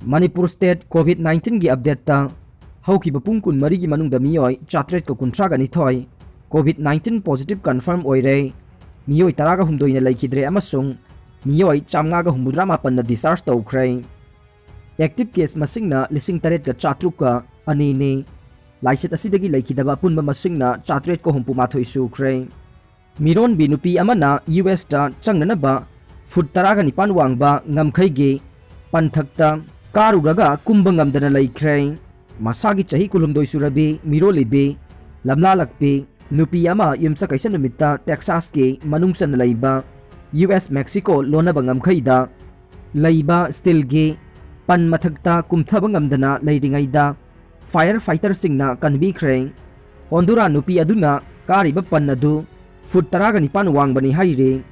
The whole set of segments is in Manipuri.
Manipur State COVID-19 gi update ta hauki bapung kun mari gi manung da miyoi chatret ko kuntra ga ni thoi COVID-19 positive confirm oire miyoi taraga humdoi na laikidre amasung miyoi chamnga ga humudra mapan na discharge tawkhrai active case masing na lising taret ga chatruk ka ani ni Laichat asidagi laikidaba punba masing na chatret ko humpu mathoi su khrai miron binupi amana US ta changnana ba food taraga nipan wangba ngamkhai ge panthakta Karuraga kumbangam dana laikrai masagi chahi kulumdoi surabi mirolibi lamlalakpi nupi ama yumsa kaisa numita Texas ke manungsan laiba US Mexico lona bangam khaida laiba still ge pan mathakta kumthabangam dana lairingaida firefighter singna kanbi khreng ondura nupi aduna kariba pan adu foot taraga nipan wangbani haire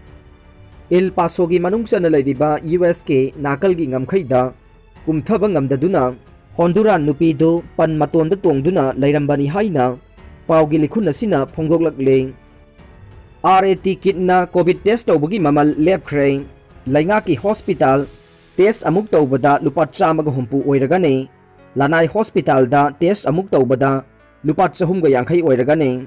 El Paso gi manungsan lairiba US ke nakal gi ngamkhaida kumthaba ngamdaduna Honduran nupi do pan matonda tongduna lairambani haina pawgi likhun asina phongdoklakle RAT kit na COVID test tawbagi mamal lepkhre lainga ki hospital test amuk tawbada lupa 1humpu oiragane Lanai hospital da test amuk tawbada lupa 350 oiragane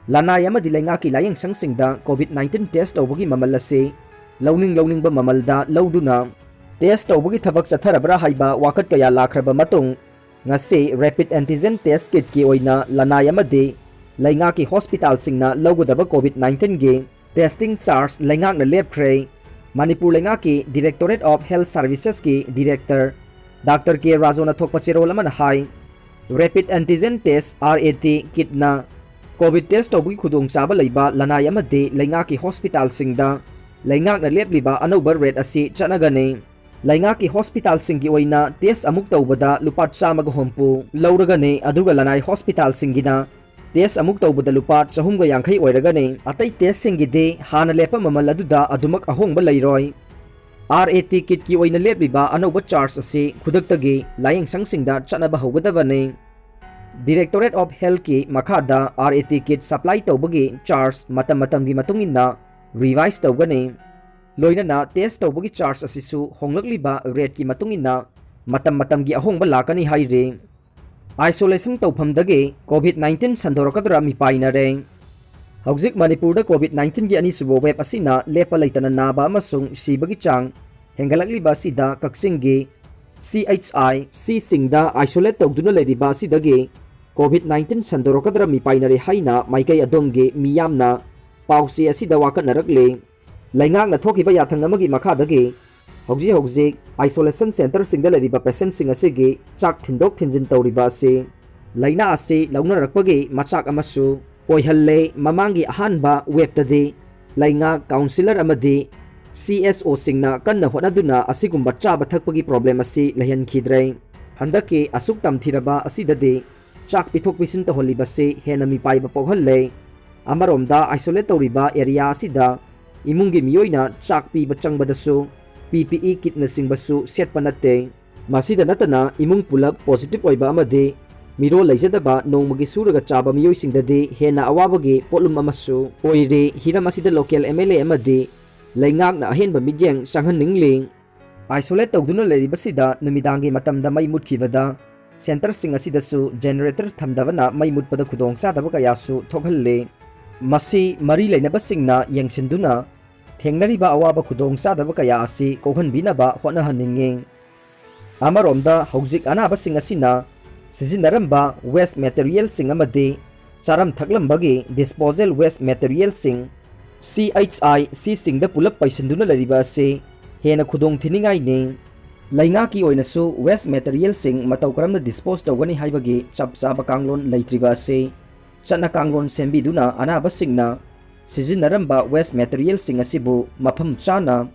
Lanai amadi lainga ki layang sangsingda COVID-19 test tawbagi mamal ase launing ba mamalda lauduna Test tawbagi thabak satharabra haiba wakat kaya lakraba matung ngase rapid antigen test kit ki oina lanai amade lainga ki hospital singna logodaba COVID-19 ge testing SARS lainga na lepkhre Manipur lainga ki Directorate of Health Services ki Director Dr. K Razona thokpachero laman hai rapid antigen test RAT kit na COVID test tawbagi khudong chaba leiba lanai amade lainga ki hospital singda lainga na lepliba anover rate asi chanagane Lainga ki hospital singi oina test amuk tawbada lupa 150 lauragane aduga lanai hospital singina test amuk tawbada lupa 350 oiragane atai test singi de hana lepa mamal aduda adumak ahongba leiroi RAT kit ki oina lepliba anoba charge ase khudaktage layang sangsingda chanaba hogadabane Directorate of Health ki makhada RAT kit supply tawbagi charge matam gi matungina revise tawgane Loina na test tawbagi charge asisu honglakliba rate ki matungina matam gi ahongba lakani haire isolation tawphamdage COVID-19 Sandorakkadra mipaina re Hauzik Manipur da COVID-19 gi ani subo web asina lepa leitana naba amasung sibagi chang hengalakliba sida kaksinggi CHI C singda isolate tawduna leriba sidage COVID-19 Sandorakkadra mipaina re haina maikai adongge miyamna pausi asida wakat narakle Laingak na thokiba yathang amagi makhadagi hauji isolation center singda leriba patient sing asigi chak thindok thinjin tawriba ase laina ase launa rakpagi machak amasu oihalle mamangi ahanba webtadi lainga counselor amadi CSO singna kanna honaduna asigumba chaba thakpagi problem asi lahan khidrai handaki asuk tamthiraba asidadi chak pithok pisin to holiba se henami paiba poghalle amaromda isolate tawriba area asida Imungi miyoina chak pi bachangbadasu PPE kit na singbasu set panate masida natana imung pulak positive oiba amade miro laijadaba nongmagi suraga chaba miyoy singdade hena awabagi polum amasu oire hiram asida local MLA amade laingak na ahenba midyang sanghan ningling isolate tawduna leribasida numidangi matamda may mutkibada center sing asidasu generator thamdabana may mutpada khudong sadaba kayasu thokhalle Masi mari lainaba singna yangsinduna thengnariba awaba khudong sadaba kaya asi kohanbinaba honahaningeng amaromda hauzik anaba sing asina sizinaramba waste material sing amadi charam thaklambagi disposal waste material sing CHI C singda pulap paisinduna lariba ase hena khudong thiningai ne lainga ki oinasu waste material sing matau karamna dispose tawgani haibagi chapsaba kanglon leitriba ase Chana kanglon sembiduna anaba singna sizinaramba waste material sing asibu mafam chana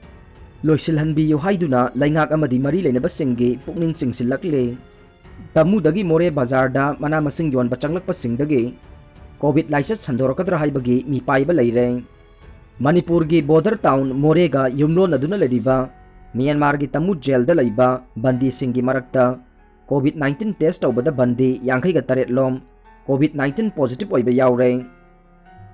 loisilhanbi yo haiduna laingak amadi mari leinaba singgi pukning chingsilakle Tamu dagi Moreh Bazar da mana masing yon Changlakpasingdagi COVID Laichat Sandorakkadra haibagi mi paiba leire Manipur gi border town Moreh ga yumlon aduna leriba Myanmar gi Tamu jail da leiba bandi singgi marakta COVID-19 test tawbada bandi yangkai ga taret lom COVID-19 positive oiba yaure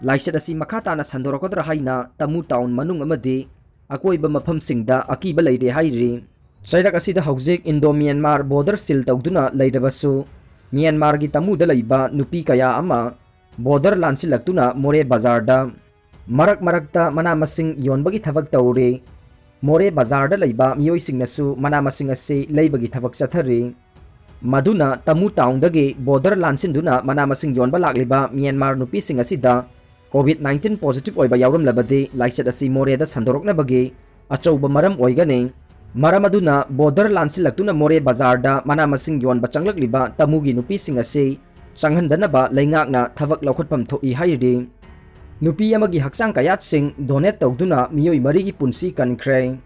Laichat asi makata na Sandorakkadra haina Tamu town manung amadi akoiba mafamsingda akiba leire hairi Chairak asida hauzik Indo-Myanmar border seal tawduna leidabasu Myanmar gi Tamu da leiba nupi kaya ama border lansilaktuna Moreh Bazar da marak-marakta manamasing yonbagi thabak tawre Moreh Bazar da leiba miyoisingnasu manamasing ase leibagi thabak sathari maduna Tamu town dagi border lansinduna manamasing yonba lakliba Myanmar nupi sing asida COVID-19 positive oiba yawram labade Laichat asi Moreh da Sandorakkadra achouba maram oigane maram aduna border lansilaktuna Moreh Bazar da manamasing yonba changlakliba Tamugi nupi sing ase changhandanaba leingakna thabak laukhatpam thoi hairi nupi amagi haksang kayat sing donate tawduna miyoi marigi punsi kankhre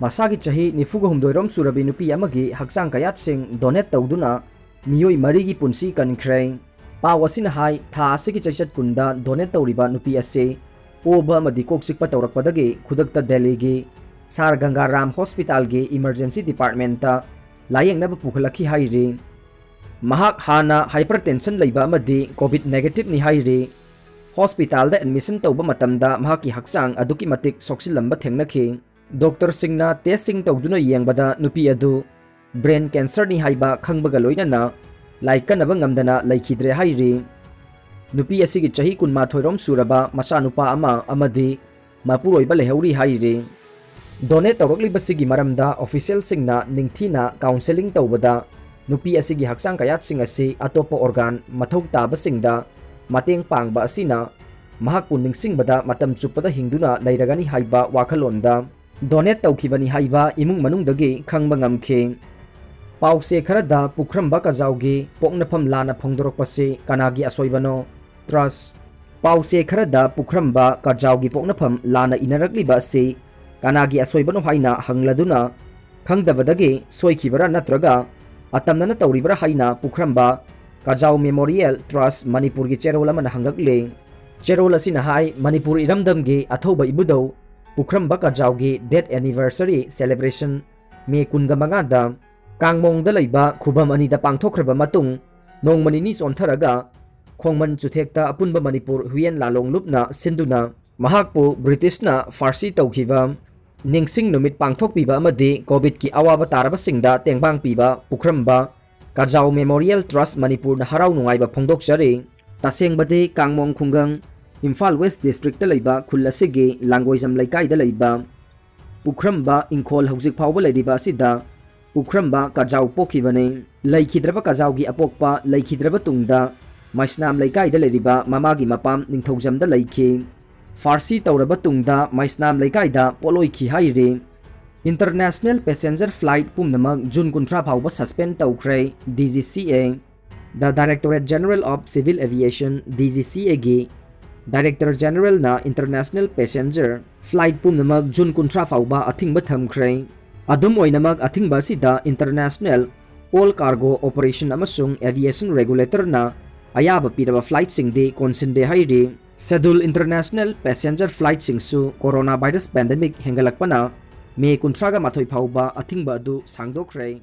masagi chahi nifuga humdoirom surabi nupi amagi haksang kayat sing donate tawduna miyoi marigi punsi kankhre pawasina hai tha asigi chaichat kunda donate tawriba nupi ase oba amadi koksikpa tawrakpadagi khudakta Delhi gi Sar Gangaram Hospital gi emergency department ta layengna pukhalaki hairi mahak hana hypertension leiba amadi covid negative ni hairi hospital da admission tawba matamda mahaki haksang aduki matik soksilamba thengnaki doctor singna testing tawduna yengbada nupi adu brain cancer ni haiba khangbaga loinana laikanaba ngamdana laikhidre hairi nupi asigi chahi kunma thoirom suraba machanupa ama amadi mapuroiba lehauri hairi donate tawraklibasigi maramda official singna ningthina counseling tawbada nupi asigi haksang kayat sing ase atopa organ mathau taba singda mateng pangba asina mahak puning singbada matam chupada hingduna leiragani haiba wakhalonda donate tawkhibani haiba imung manungdagi khangba ngamkhe pause kharada pukramba kajaugi poknafam lana phongdorokpase kanagi asoibano trust pause kharada pukramba kajaugi poknafam lana inarakliba ase kanagi asoibano haina hangladuna khangdabadagi soikhibara natraga atamnana tawribara haina pukramba Kajau Memorial Trust Manipur gi cherola man hangakle cherola sina hai Manipur iramdam gi athoba ibudo pukramba kajau gi death anniversary celebration me kunga mangada kangmong da leiba khubam ani da pangthokraba matung nongmani ni chontharaga khongman chuthekta apunba Manipur huyen lalong lupna sinduna mahakpu British na Farsi tawkhiba ningsing numit pangthokpiba amadi covid ki awaba taraba singda tengbang piba pukramba Kajau Memorial Trust Manipur na harau nungaiba phongdokjari tasengbade kangmong khungang Imphal West District ta leiba khulasigi langgoizam laikai da leiba pukramba ingkhol hojik phawba leiriba sida pukramba kajau pokhibane laikhidraba kajau gi apokpa laikhidraba tungda maisnam laikai da leiriba mamagi mapam ningthogjam da laikhi Farsi tawraba tungda maisnam laikai da poloikhi hairi International passenger flight pumnamak June 13 phawba suspend tawkhre DGCA the Directorate General of Civil Aviation DGCA gi Director General na international passenger flight pumnamak June 13 phawba athingba thamkhre adum oinamak athingba sida international all cargo operation amasung aviation regulator na ayaba piraba flight singde consinde hairi schedule international passenger flight singsu coronavirus pandemic hengalakpana May 13 phawba athingba adu sangdokre